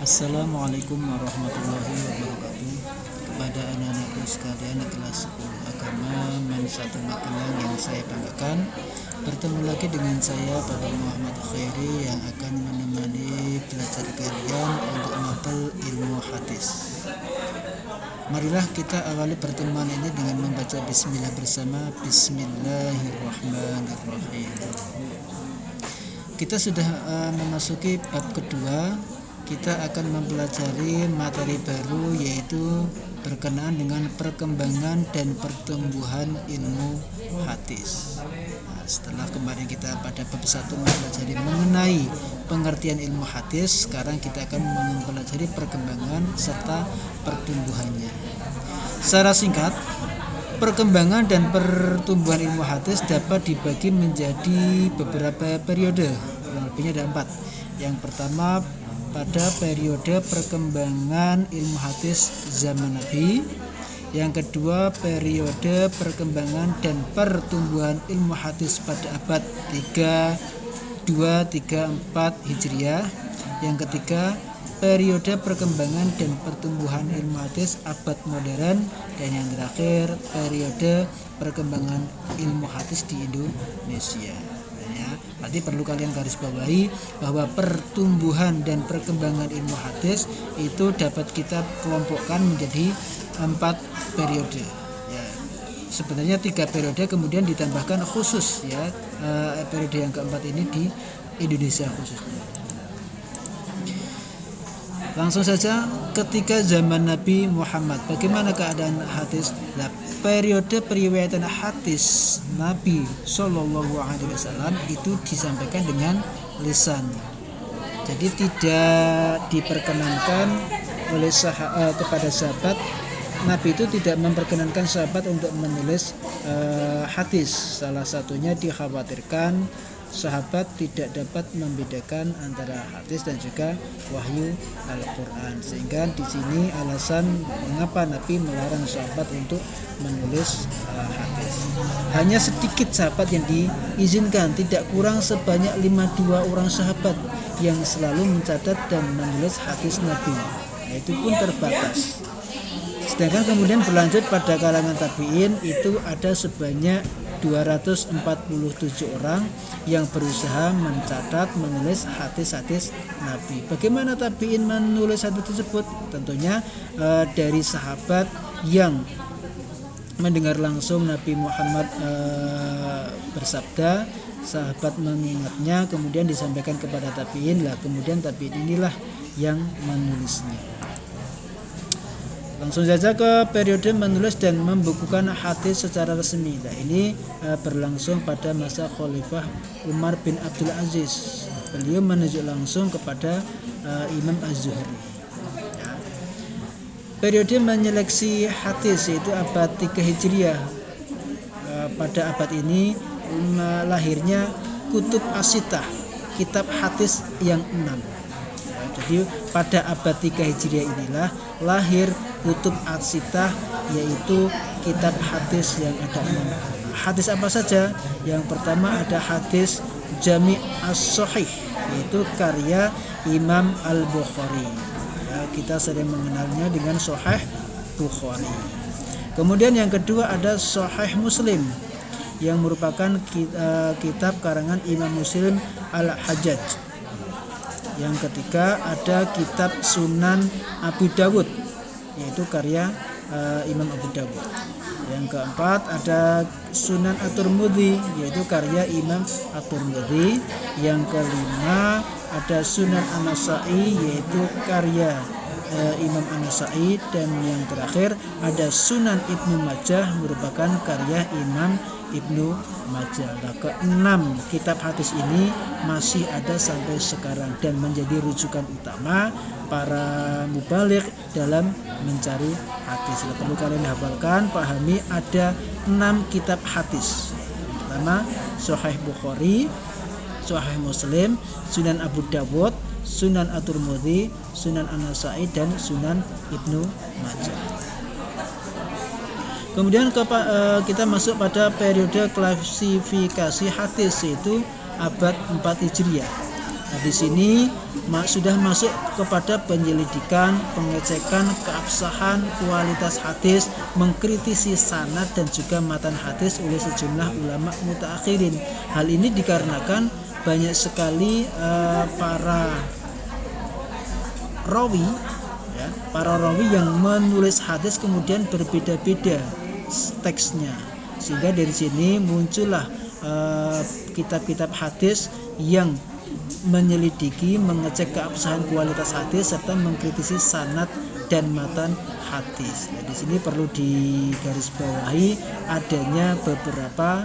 Assalamualaikum warahmatullahi wabarakatuh. Kepada anak-anakku sekalian kelas 10 agama Mansatu Magelang yang saya banggakan, bertemu lagi dengan saya Bapak Muhammad Khairi yang akan menemani belajar kalian untuk mapel ilmu hadis. Marilah kita awali pertemuan ini dengan membaca bismillah bersama. Bismillahirrahmanirrahim. Kita sudah memasuki bab kedua. Kita akan mempelajari materi baru, yaitu berkenaan dengan perkembangan dan pertumbuhan ilmu hadis. Setelah kemarin kita pada bab 1 mempelajari mengenai pengertian ilmu hadis, sekarang kita akan mempelajari perkembangan serta pertumbuhannya. Secara singkat, perkembangan dan pertumbuhan ilmu hadis dapat dibagi menjadi beberapa periode. Lebihnya ada 4. Yang pertama, pada periode perkembangan ilmu hadis zaman Nabi. Yang kedua, periode perkembangan dan pertumbuhan ilmu hadis pada abad 3-4 Hijriah. Yang ketiga, periode perkembangan dan pertumbuhan ilmu hadis abad modern. Dan yang terakhir, periode perkembangan ilmu hadis di Indonesia. Berarti perlu kalian garis bawahi bahwa pertumbuhan dan perkembangan ilmu hadis itu dapat kita kelompokkan menjadi 4 periode. Sebenarnya 3 periode, kemudian ditambahkan khusus periode yang keempat ini di Indonesia khususnya. Langsung saja, ketika zaman Nabi Muhammad, bagaimana keadaan hadis? Periode periwayatan hadis Nabi Shallallahu Alaihi Wasallam itu disampaikan dengan lisan. Jadi tidak diperkenankan oleh kepada sahabat. Nabi itu tidak memperkenankan sahabat untuk menulis hadis. Salah satunya dikhawatirkan sahabat tidak dapat membedakan antara hadis dan juga wahyu Al-Quran, sehingga di sini alasan mengapa Nabi melarang sahabat untuk menulis hadis. Hanya sedikit sahabat yang diizinkan, tidak kurang sebanyak 52 orang sahabat yang selalu mencatat dan menulis hadis Nabi. Itu pun terbatas. Sedangkan kemudian berlanjut pada kalangan tabi'in, itu ada sebanyak 247 orang yang berusaha mencatat, menulis hadis-hadis Nabi. Bagaimana tabi'in menulis hadis tersebut? Tentunya dari sahabat yang mendengar langsung Nabi Muhammad bersabda, sahabat mengingatnya, kemudian disampaikan kepada tabi'in lah, kemudian tabi'in inilah yang menulisnya. Langsung saja ke periode menulis dan membukukan hadis secara resmi. Nah, ini berlangsung pada masa Khalifah Umar bin Abdul Aziz. Beliau menunjuk langsung kepada Imam Az-Zuhri. Periode menyeleksi hadis yaitu abad 3 Hijriah. Pada abad ini lahirnya Kutub As-Sittah, kitab hadis yang 6. Jadi pada abad 3 Hijriah inilah lahir Kutub As-Sittah, yaitu kitab hadis yang ada 6. Hadis apa saja? Yang pertama ada hadis Jami' As-Sahih, yaitu karya Imam Al-Bukhari. Kita sering mengenalnya dengan Sahih Bukhari. Kemudian yang kedua ada Sahih Muslim, yang merupakan kitab karangan Imam Muslim Al-Hajjaj. Yang ketiga ada kitab Sunan Abu Dawud, yaitu karya Imam Abu Dawud. Yang keempat ada Sunan At-Tirmidzi, yaitu karya Imam At-Tirmidzi. Yang kelima ada Sunan An-Nasa'i, yaitu karya Imam An-Nasa'i. Dan yang terakhir ada Sunan Ibnu Majah, merupakan karya Imam Ibnu Majah. Ke-6 kitab hadis ini masih ada sampai sekarang dan menjadi rujukan utama para mubaligh dalam mencari hadis. Perlu kalian hafalkan, pahami, ada 6 kitab hadis. Pertama, Sahih Bukhari, Sahih Muslim, Sunan Abu Dawud, Sunan At-Tirmidzi, Sunan An-Nasa'i, dan Sunan Ibnu Majah. Kemudian kita masuk pada periode klasifikasi hadis, yaitu abad 4 Hijriah. Nah, di sini sudah masuk kepada penyelidikan, pengecekan keabsahan kualitas hadis, mengkritisi sanad dan juga matan hadis oleh sejumlah ulama mutaakhirin. Hal ini dikarenakan banyak sekali para rawi yang menulis hadis kemudian berbeda-beda teksnya, sehingga dari sini muncullah kitab-kitab hadis yang menyelidiki, mengecek keabsahan kualitas hadis serta mengkritisi sanad dan matan hadis. Nah, di sini perlu digarisbawahi adanya beberapa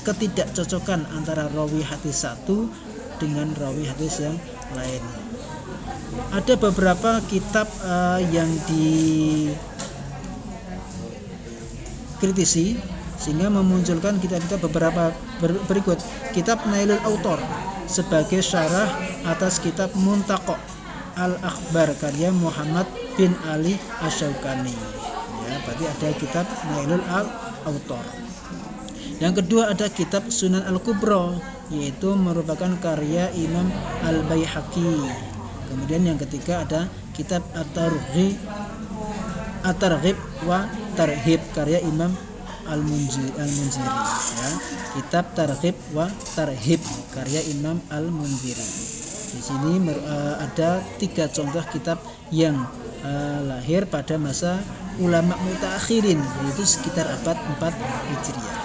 ketidakcocokan antara rawi hadis satu dengan rawi hadis yang lain. Ada beberapa kitab yang dikritisi sehingga memunculkan kitab-kitab beberapa berikut. Kitab Nailul Autor sebagai syarah atas kitab Muntaqo Al-Akhbar karya Muhammad bin Ali Asy-Syaukani. Ya, berarti ada kitab Nailul Autor. Yang kedua ada kitab Sunan Al-Kubra, yaitu merupakan karya Imam Al-Baihaqi. Kemudian yang ketiga ada kitab At-Targhib wa Tarhib karya Imam Al-Munziri, ya. Kitab Targhib wa Tarhib karya Imam Al-Munziri. Di sini ada 3 contoh kitab yang lahir pada masa ulama mutaakhirin, yaitu sekitar abad 4 Hijriah.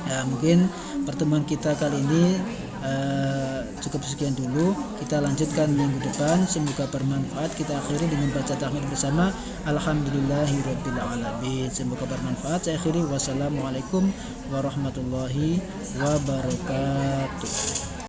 Ya, mungkin pertemuan kita kali ini cukup sekian dulu. Kita lanjutkan minggu depan, semoga bermanfaat. Kita akhiri dengan baca tahmid bersama alhamdulillahirabbil alamin. Semoga bermanfaat. Saya akhiri, wassalamualaikum warahmatullahi wabarakatuh.